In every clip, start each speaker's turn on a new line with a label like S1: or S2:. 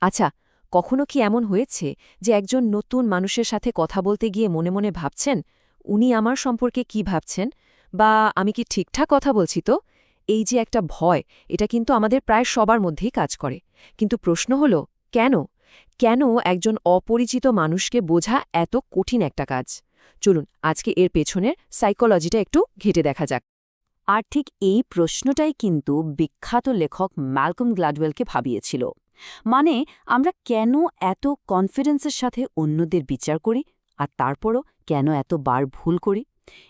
S1: আচ্ছা, কখনো কি এমন হয়েছে যে একজন নতুন মানুষের সাথে কথা বলতে গিয়ে মনে মনে ভাবছেন, উনি আমার সম্পর্কে কি ভাবছেন, বা আমি কি ঠিকঠাক কথা বলছি তো? এই যে একটা ভয়, এটা কিন্তু আমাদের প্রায় সবার মধ্যেই কাজ করে। কিন্তু প্রশ্ন হল, কেন? কেন একজন অপরিচিত মানুষকে বোঝা এত কঠিন একটা কাজ? চলুন আজকে এর পেছনের সাইকোলজিটা একটু ঘেঁটে দেখা যাক। আর ঠিক এই প্রশ্নটাই কিন্তু বিখ্যাত লেখক ম্যালকম গ্ল্যাডওয়েলকে ভাবিয়েছিল। মানে, আমরা কেন এত কনফিডেন্সের সাথে অন্যদের বিচার করি, আর তারপরও কেন এতবার ভুল করি?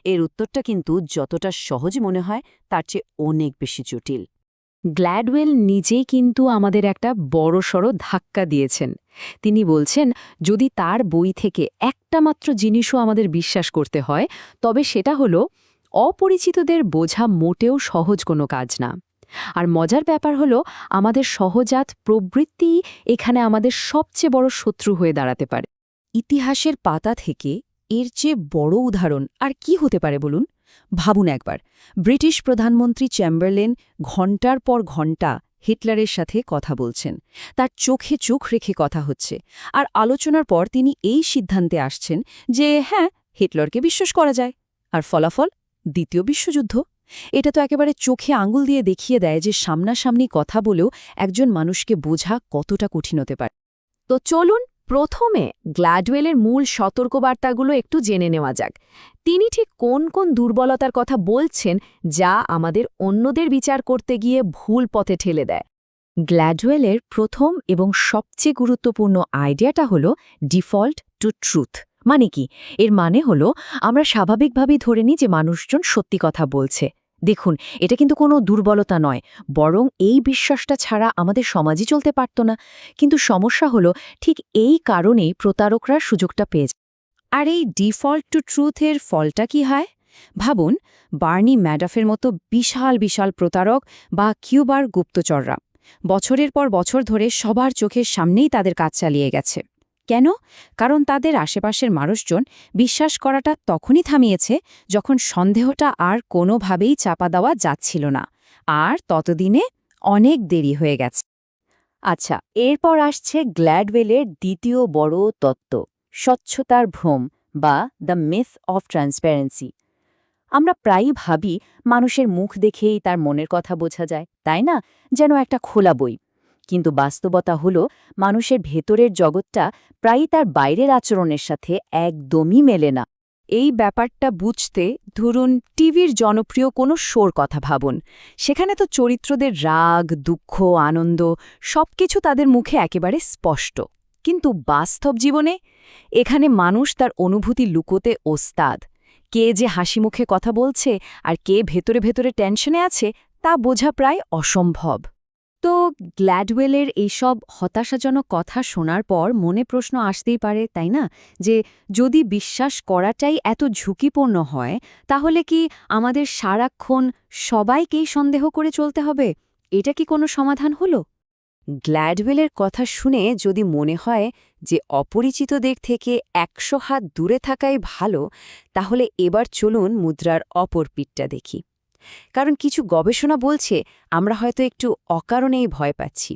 S1: এর উত্তরটা কিন্তু যতটা সহজ মনে হয় তার চেয়ে অনেক বেশি জটিল। গ্ল্যাডওয়েল নিজেই কিন্তু আমাদের একটা বড়সড় ধাক্কা দিয়েছেন। তিনি বলছেন, যদি তার বই থেকে একটা মাত্র জিনিসও আমাদের বিশ্বাস করতে হয়, তবে সেটা হলো অপরিচিতদের বোঝা মোটেও সহজ কোনো কাজ না। আর মজার ব্যাপার হলো, আমাদের সহজাত প্রবৃত্তি এখানে আমাদের সবচেয়ে বড় শত্রু হয়ে দাঁড়াতে পারে। ইতিহাসের পাতা থেকে এর চেয়ে বড় উদাহরণ আর কি হতে পারে বলুন? ভাবুন একবার, ব্রিটিশ প্রধানমন্ত্রী চেম্বারলেন ঘণ্টার পর ঘণ্টা হিটলারের সাথে কথা বলছেন, তার চোখে চোখ রেখে কথা হচ্ছে, আর আলোচনার পর তিনি এই সিদ্ধান্তে আসছেন যে হ্যাঁ, হিটলারকে বিশ্বাস করা যায়। আর ফলাফল? দ্বিতীয় বিশ্বযুদ্ধ। এটা তো একেবারে চোখে আঙুল দিয়ে দেখিয়ে দেয় যে সামনাসামনি কথা বলেও একজন মানুষকে বোঝা কতটা কঠিন হতে পারে। তো চলুন প্রথমে গ্ল্যাডওয়েলের মূল সতর্কবার্তাগুলো একটু জেনে নেওয়া যাক। তিনি ঠিক কোন কোন দুর্বলতার কথা বলছেন, যা আমাদের অন্যদের বিচার করতে গিয়ে ভুল পথে ঠেলে দেয়। গ্ল্যাডওয়েলের প্রথম এবং সবচেয়ে গুরুত্বপূর্ণ আইডিয়াটা হলো ডিফল্ট টু ট্রুথ। মানে কি? এর মানে হলো, আমরা স্বাভাবিকভাবেই ধরে নিই যে মানুষজন সত্যি কথা বলছে। দেখুন, এটা কিন্তু কোনো দুর্বলতা নয়, বরং এই বিশ্বাসটা ছাড়া আমাদের সমাজই চলতে পারত না। কিন্তু সমস্যা হলো, ঠিক এই কারণেই প্রতারকরা সুযোগটা পেয়ে যায়। আর এই ডিফল্ট টু ট্রুথের ফলটা কি হয়? ভাবুন, বার্নি ম্যাডাফের মতো বিশাল বিশাল প্রতারক বা কিউবার গুপ্তচররা বছরের পর বছর ধরে সবার চোখের সামনেই তাদের কাজ চালিয়ে গেছে। কেন? কারণ তাদের আশেপাশের মানুষজন বিশ্বাস করাটা তখনই থামিয়েছে যখন সন্দেহটা আর কোনোভাবেই চাপা দেওয়া যাচ্ছিল না। আর ততদিনে অনেক দেরি হয়ে গেছে। আচ্ছা, এরপর আসছে গ্ল্যাডওয়েলের দ্বিতীয় বড় তত্ত্ব, স্বচ্ছতার ভ্রম বা দ্য মিথ অফ ট্রান্সপারেন্সি। আমরা প্রায়ই ভাবি মানুষের মুখ দেখেই তার মনের কথা বোঝা যায়, তাই না? যেন একটা খোলা বই। কিন্তু বাস্তবতা হলো, মানুষের ভেতরের জগৎটা প্রায়ই তার বাইরের আচরণের সাথে একদমই মেলে না। এই ব্যাপারটা বুঝতে ধরুন টিভির জনপ্রিয় কোনো শোর কথা ভাবুন। সেখানে তো চরিত্রদের রাগ, দুঃখ, আনন্দ সবকিছু তাদের মুখে একেবারে স্পষ্ট। কিন্তু বাস্তব জীবনে এখানে মানুষ তার অনুভূতি লুকোতে ওস্তাদ। কে যে হাসি মুখে কথা বলছে আর কে ভেতরে ভেতরে টেনশনে আছে, তা বোঝা প্রায় অসম্ভব। তো গ্ল্যাডওয়েলের এইসব হতাশাজনক কথা শোনার পর মনে প্রশ্ন আসতেই পারে, তাই না, যে যদি বিশ্বাস করাটাই এত ঝুঁকিপূর্ণ হয়, তাহলে কি আমাদের সারাক্ষণ সবাইকেই সন্দেহ করে চলতে হবে? এটা কি কোনো সমাধান হলো? গ্ল্যাডওয়েলের কথা শুনে যদি মনে হয় যে অপরিচিতদের থেকে ১০০ হাত দূরে থাকাই ভালো, তাহলে এবার চলুন মুদ্রার অপর পিঠটা দেখি। কারণ কিছু গবেষণা বলছে আমরা হয়তো একটু অকারণেই ভয় পাচ্ছি।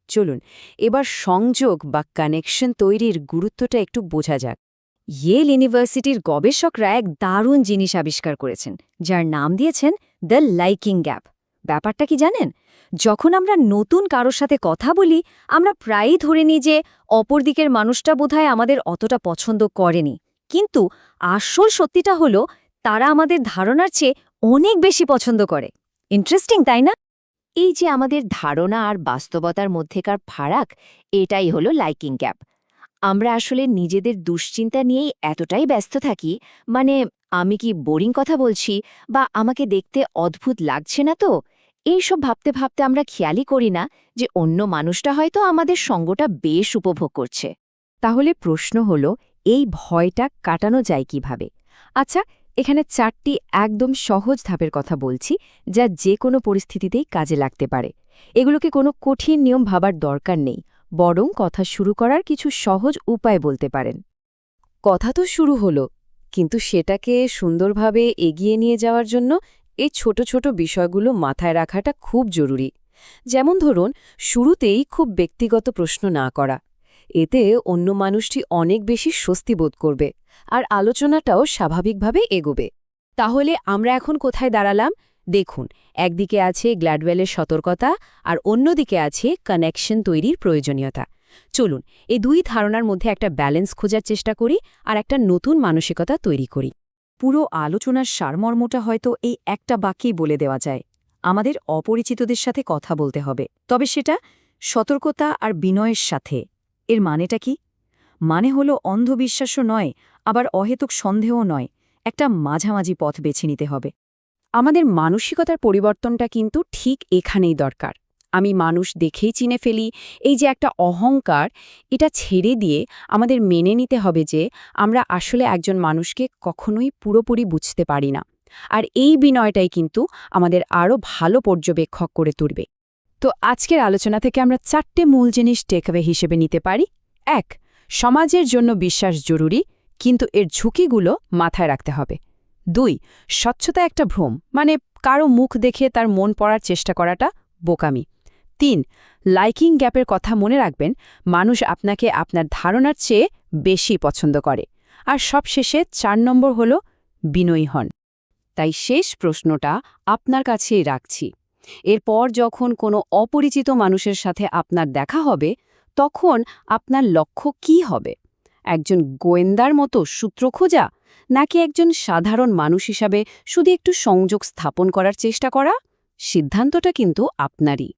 S1: চলুন এবার সংযোগ বা কানেকশন তৈরির গুরুত্বটা একটু বোঝা যাক। ইয়েল ইউনিভার্সিটির গবেষকরা এক দারুণ জিনিস আবিষ্কার করেছেন, যার নাম দিয়েছেন দ্য লাইকিং গ্যাপ। ব্যাপারটা কি জানেন? যখন আমরা নতুন কারোর সাথে কথা বলি, আমরা প্রায়ই ধরে নিই যে অপরদিকের মানুষটা বোধহয় আমাদের অতটা পছন্দ করেনি। কিন্তু আসল সত্যিটা হলো, তারা আমাদের ধারণার চেয়ে অনেক বেশি পছন্দ করে। ইন্টারেস্টিং, তাই না? এই যে আমাদের ধারণা আর বাস্তবতার মধ্যেকার ফারাক, এটাই হলো লাইকিং গ্যাপ। আমরা আসলে নিজেদের দুশ্চিন্তা নিয়েই এতটাই ব্যস্ত থাকি, মানে আমি কি বোরিং কথা বলছি, বা আমাকে দেখতে অদ্ভুত লাগছে না তো, এইসব ভাবতে ভাবতে আমরা খেয়ালই করি না যে অন্য মানুষটা হয়তো আমাদের সঙ্গটা বেশ উপভোগ করছে। তাহলে প্রশ্ন হলো, এই ভয়টা কাটানো যায় কিভাবে? আচ্ছা, এখানে ৪টি একদম সহজ ধাপের কথা বলছি, যা যে কোনো পরিস্থিতিতেই কাজে লাগতে পারে। এগুলোকে কোনো কঠিন নিয়ম ভাবার দরকার নেই, বরং কথা শুরু করার কিছু সহজ উপায় বলতে পারেন। কথা তো শুরু হলো, কিন্তু সেটাকে সুন্দরভাবে এগিয়ে নিয়ে যাওয়ার জন্য এই ছোট ছোট বিষয়গুলো মাথায় রাখাটা খুব জরুরি। যেমন ধরুন, শুরুতেই খুব ব্যক্তিগত প্রশ্ন না করা। এতে অন্য মানুষটি অনেক বেশি স্বস্তি বোধ করবে আর আলোচনাটাও স্বাভাবিকভাবে এগোবে। তাহলে আমরা এখন কোথায় দাঁড়ালাম দেখুন, একদিকে আছে গ্ল্যাডওয়েলের সতর্কতা আর অন্যদিকে আছে কানেকশন তৈরির প্রয়োজনীয়তা। চলুন এই দুই ধারণার মধ্যে একটা ব্যালেন্স খোঁজার চেষ্টা করি আর একটা নতুন মানসিকতা তৈরি করি। পুরো আলোচনার সারমর্মটা হয়তো এই একটা বাক্যেই বলে দেওয়া যায়, আমাদের অপরিচিতদের সাথে কথা বলতে হবে, তবে সেটা সতর্কতা আর বিনয়ের সাথে। এর মানেটা কি? মানে হলো অন্ধবিশ্বাসও নয়, আবার অহেতুক সন্দেহও নয়, একটা মাঝামাঝি পথ বেছে নিতে হবে।
S2: আমাদের মানসিকতার পরিবর্তনটা কিন্তু ঠিক এখানেই দরকার। আমি মানুষ দেখেই চিনে ফেলি, এই যে একটা অহংকার, এটা ছেড়ে দিয়ে আমাদের মেনে নিতে হবে যে আমরা আসলে একজন মানুষকে কখনোই পুরোপুরি বুঝতে পারি না। আর এই বিনয়টাই কিন্তু আমাদের আরও ভালো পর্যবেক্ষক করে তুলবে। তো আজকের আলোচনা থেকে আমরা 4টে মূল জিনিস টেকঅ্যাওয়ে হিসেবে নিতে পারি। 1. সমাজের জন্য বিশ্বাস জরুরি, কিন্তু এর ঝুঁকিগুলো মাথায় রাখতে হবে। 2. স্বচ্ছতা একটা ভ্রম, মানে কারো মুখ দেখে তার মন পড়ার চেষ্টা করাটা বোকামি। 3. লাইকিং গ্যাপের কথা মনে রাখবেন, মানুষ আপনাকে আপনার ধারণার চেয়ে বেশি পছন্দ করে। আর সবশেষে 4 নম্বর হল বিনয়ী হন। তাই শেষ প্রশ্নটা আপনার কাছেই রাখছি। এরপর যখন কোনো অপরিচিত মানুষের সাথে আপনার দেখা হবে, তখন আপনার লক্ষ্য কী হবে? একজন গোয়েন্দার মতো সূত্র খোঁজা, নাকি একজন সাধারণ মানুষ হিসাবে শুধু একটু সংযোগ স্থাপন করার চেষ্টা করা? সিদ্ধান্তটা কিন্তু আপনারই।